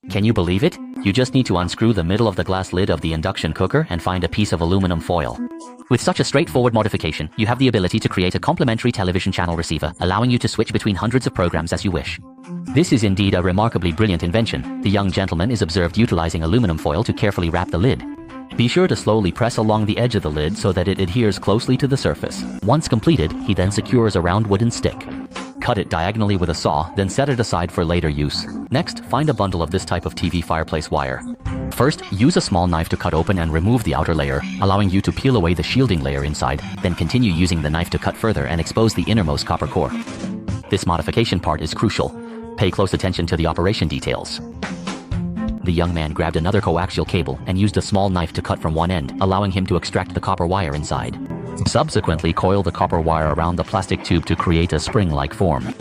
Can you believe it? You just need to unscrew the middle of the glass lid of the induction cooker and find a piece of aluminum foil. With such a straightforward modification, you have the ability to create a complementary television channel receiver, allowing you to switch between hundreds of programs as you wish. This is indeed a remarkably brilliant invention. The young gentleman is observed utilizing aluminum foil to carefully wrap the lid. Be sure to slowly press along the edge of the lid so that it adheres closely to the surface. Once completed, he then secures a round wooden stick. Cut it diagonally with a saw, then set it aside for later use. Next, find a bundle of this type of TV fireplace wire. First, use a small knife to cut open and remove the outer layer, allowing you to peel away the shielding layer inside, then continue using the knife to cut further and expose the innermost copper core. This modification part is crucial. Pay close attention to the operation details. The young man grabbed another coaxial cable and used a small knife to cut from one end, allowing him to extract the copper wire inside. Subsequently, coil the copper wire around the plastic tube to create a spring-like form.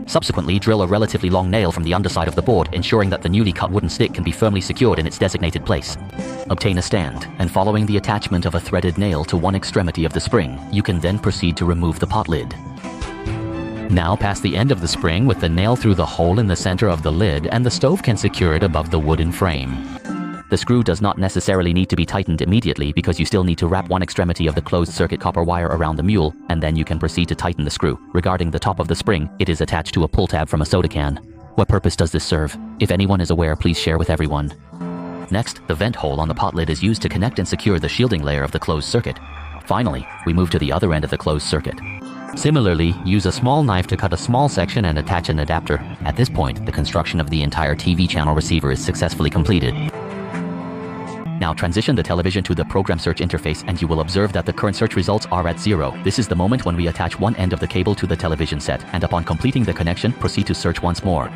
Subsequently, drill a relatively long nail from the underside of the board, ensuring that the newly cut wooden stick can be firmly secured in its designated place. Obtain a stand, and following the attachment of a threaded nail to one extremity of the spring, you can then proceed to remove the pot lid. Now pass the end of the spring with the nail through the hole in the center of the lid, and the stove can secure it above the wooden frame. The screw does not necessarily need to be tightened immediately because you still need to wrap one extremity of the closed-circuit copper wire around the mule, and then you can proceed to tighten the screw. Regarding the top of the spring, it is attached to a pull tab from a soda can. What purpose does this serve? If anyone is aware, please share with everyone. Next, the vent hole on the pot lid is used to connect and secure the shielding layer of the closed circuit. Finally, we move to the other end of the closed circuit. Similarly, use a small knife to cut a small section and attach an adapter. At this point, the construction of the entire TV channel receiver is successfully completed. Now transition the television to the program search interface and you will observe that the current search results are at 0. This is the moment when we attach one end of the cable to the television set, and upon completing the connection, proceed to search once more.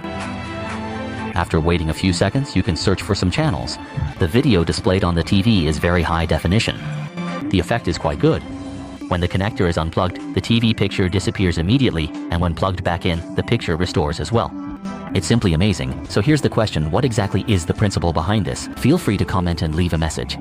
After waiting a few seconds, you can search for some channels. The video displayed on the TV is very high definition. The effect is quite good. When the connector is unplugged, the TV picture disappears immediately, and when plugged back in, the picture restores as well. It's simply amazing. So here's the question: what exactly is the principle behind this? Feel free to comment and leave a message.